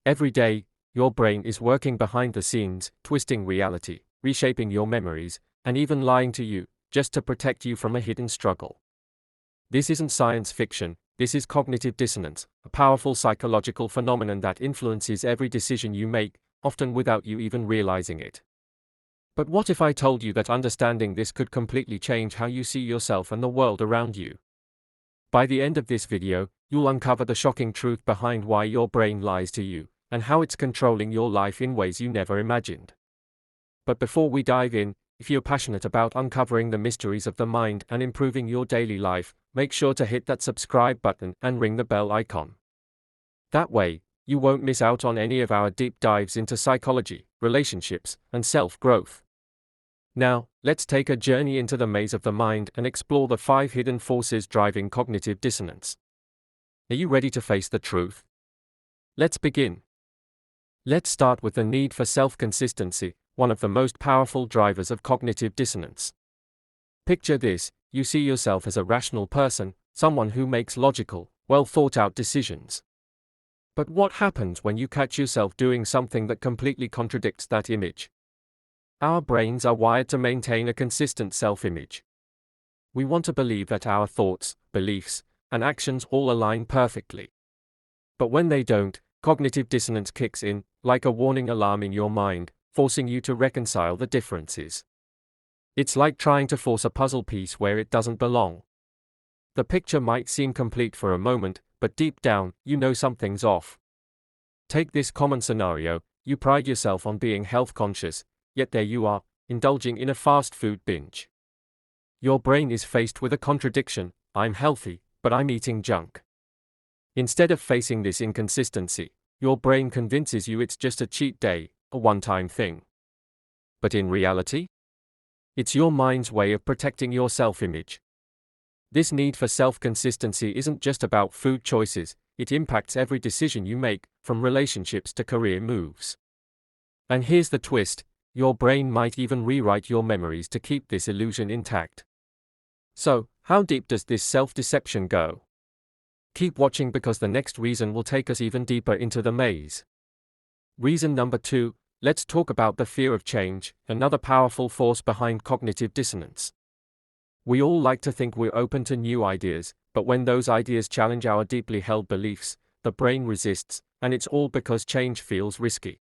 Every day, your brain is working behind the scenes, twisting reality, reshaping your memories, and even lying to you, just to protect you from a hidden struggle. This isn't science fiction, this is cognitive dissonance, a powerful psychological phenomenon that influences every decision you make, often without you even realizing it. But what if I told you that understanding this could completely change how you see yourself and the world around you? By the end of this video, you'll uncover the shocking truth behind why your brain lies to you, and how it's controlling your life in ways you never imagined. But before we dive in, if you're passionate about uncovering the mysteries of the mind and improving your daily life, make sure to hit that subscribe button and ring the bell icon. That way, you won't miss out on any of our deep dives into psychology, relationships, and self-growth. Now, let's take a journey into the maze of the mind and explore the 5 hidden forces driving cognitive dissonance. Are you ready to face the truth? Let's begin. Let's start with the need for self-consistency, one of the most powerful drivers of cognitive dissonance. Picture this: you see yourself as a rational person, someone who makes logical, well-thought-out decisions. But what happens when you catch yourself doing something that completely contradicts that image? Our brains are wired to maintain a consistent self-image. We want to believe that our thoughts, beliefs, and actions all align perfectly. But when they don't, cognitive dissonance kicks in, like a warning alarm in your mind, forcing you to reconcile the differences. It's like trying to force a puzzle piece where it doesn't belong. The picture might seem complete for a moment, but deep down, you know something's off. Take this common scenario: you pride yourself on being health conscious, yet there you are, indulging in a fast food binge. Your brain is faced with a contradiction: I'm healthy, but I'm eating junk. Instead of facing this inconsistency, your brain convinces you it's just a cheat day, a one-time thing. But in reality, it's your mind's way of protecting your self-image. This need for self-consistency isn't just about food choices, it impacts every decision you make, from relationships to career moves. And here's the twist: your brain might even rewrite your memories to keep this illusion intact. So, how deep does this self-deception go? Keep watching, because the next reason will take us even deeper into the maze. Reason number 2, let's talk about the fear of change, another powerful force behind cognitive dissonance. We all like to think we're open to new ideas, but when those ideas challenge our deeply held beliefs, the brain resists, and it's all because change feels risky.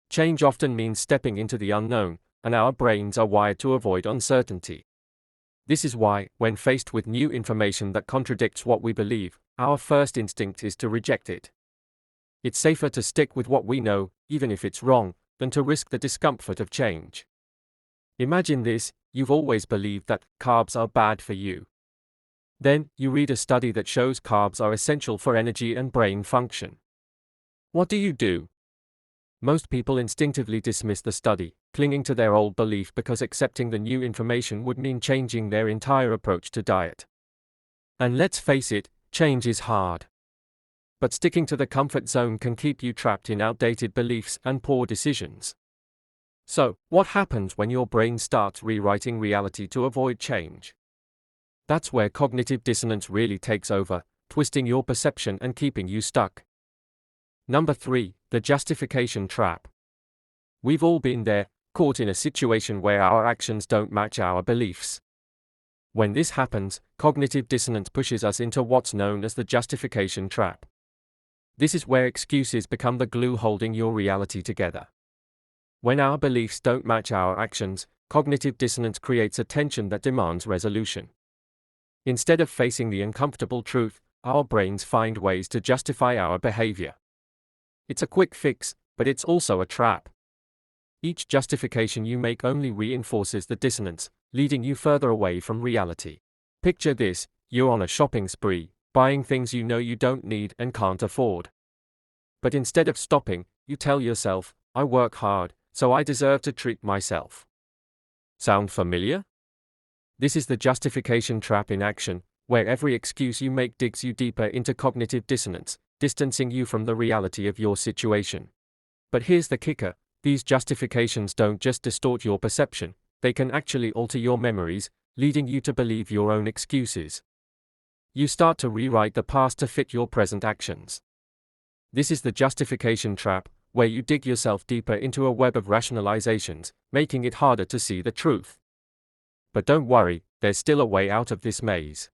Change often means stepping into the unknown, and our brains are wired to avoid uncertainty. This is why, when faced with new information that contradicts what we believe, our first instinct is to reject it. It's safer to stick with what we know, even if it's wrong, than to risk the discomfort of change. Imagine this: you've always believed that carbs are bad for you. Then, you read a study that shows carbs are essential for energy and brain function. What do? Most people instinctively dismiss the study, clinging to their old belief because accepting the new information would mean changing their entire approach to diet. And let's face it, change is hard. But sticking to the comfort zone can keep you trapped in outdated beliefs and poor decisions. So, what happens when your brain starts rewriting reality to avoid change? That's where cognitive dissonance really takes over, twisting your perception and keeping you stuck. Number 3, the justification trap. We've all been there, caught in a situation where our actions don't match our beliefs. When this happens, cognitive dissonance pushes us into what's known as the justification trap. This is where excuses become the glue holding your reality together. When our beliefs don't match our actions, cognitive dissonance creates a tension that demands resolution. Instead of facing the uncomfortable truth, our brains find ways to justify our behavior. It's a quick fix, but it's also a trap. Each justification you make only reinforces the dissonance, leading you further away from reality. Picture this: you're on a shopping spree, buying things you know you don't need and can't afford. But instead of stopping, you tell yourself, I work hard, so I deserve to treat myself. Sound familiar? This is the justification trap in action, where every excuse you make digs you deeper into cognitive dissonance, distancing you from the reality of your situation. But here's the kicker: these justifications don't just distort your perception, they can actually alter your memories, leading you to believe your own excuses. You start to rewrite the past to fit your present actions. This is the justification trap, where you dig yourself deeper into a web of rationalizations, making it harder to see the truth. But don't worry, there's still a way out of this maze.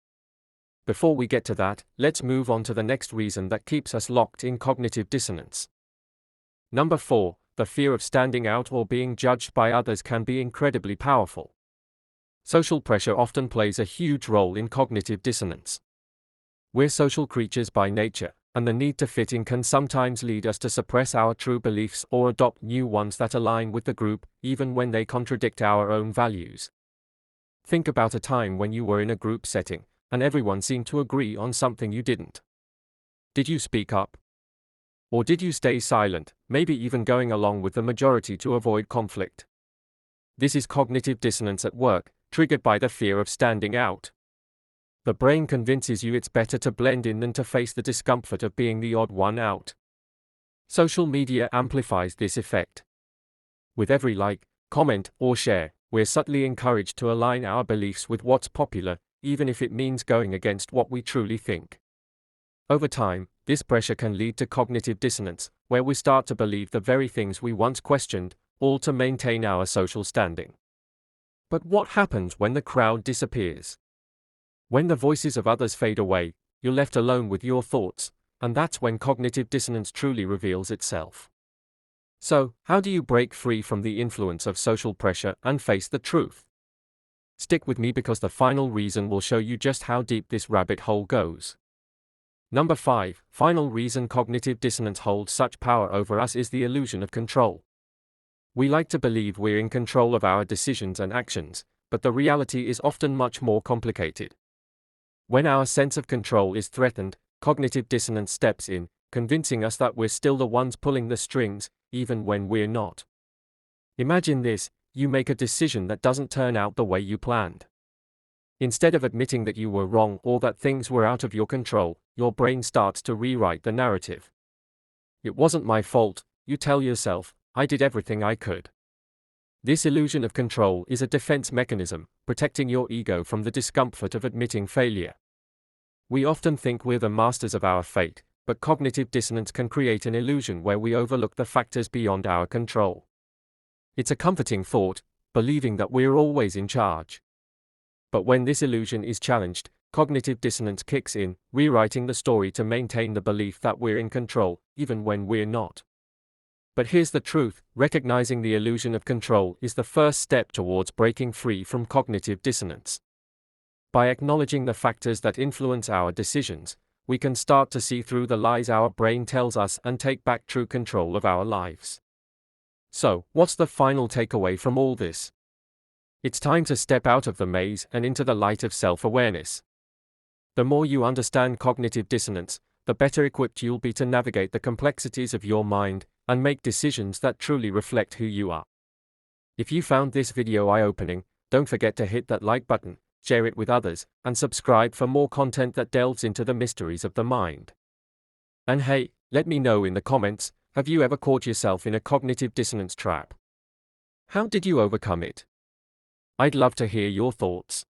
Before we get to that, let's move on to the next reason that keeps us locked in cognitive dissonance. Number 4, the fear of standing out or being judged by others can be incredibly powerful. Social pressure often plays a huge role in cognitive dissonance. We're social creatures by nature, and the need to fit in can sometimes lead us to suppress our true beliefs or adopt new ones that align with the group, even when they contradict our own values. Think about a time when you were in a group setting, and everyone seemed to agree on something you didn't. Did you speak up? Or did you stay silent, maybe even going along with the majority to avoid conflict? This is cognitive dissonance at work, triggered by the fear of standing out. The brain convinces you it's better to blend in than to face the discomfort of being the odd one out. Social media amplifies this effect. With every like, comment, or share, we're subtly encouraged to align our beliefs with what's popular, even if it means going against what we truly think. Over time, this pressure can lead to cognitive dissonance, where we start to believe the very things we once questioned, all to maintain our social standing. But what happens when the crowd disappears? When the voices of others fade away, you're left alone with your thoughts, and that's when cognitive dissonance truly reveals itself. So, how do you break free from the influence of social pressure and face the truth? Stick with me because the final reason will show you just how deep this rabbit hole goes. Number 5, final reason cognitive dissonance holds such power over us is the illusion of control. We like to believe we're in control of our decisions and actions, but the reality is often much more complicated. When our sense of control is threatened, cognitive dissonance steps in, convincing us that we're still the ones pulling the strings, even when we're not. Imagine this: you make a decision that doesn't turn out the way you planned. Instead of admitting that you were wrong or that things were out of your control, your brain starts to rewrite the narrative. It wasn't my fault, you tell yourself, I did everything I could. This illusion of control is a defense mechanism, protecting your ego from the discomfort of admitting failure. We often think we're the masters of our fate, but cognitive dissonance can create an illusion where we overlook the factors beyond our control. It's a comforting thought, believing that we're always in charge. But when this illusion is challenged, cognitive dissonance kicks in, rewriting the story to maintain the belief that we're in control, even when we're not. But here's the truth: recognizing the illusion of control is the first step towards breaking free from cognitive dissonance. By acknowledging the factors that influence our decisions, we can start to see through the lies our brain tells us and take back true control of our lives. So, what's the final takeaway from all this? It's time to step out of the maze and into the light of self-awareness. The more you understand cognitive dissonance, the better equipped you'll be to navigate the complexities of your mind and make decisions that truly reflect who you are. If you found this video eye-opening, don't forget to hit that like button, share it with others, and subscribe for more content that delves into the mysteries of the mind. And hey, let me know in the comments, have you ever caught yourself in a cognitive dissonance trap? How did you overcome it? I'd love to hear your thoughts.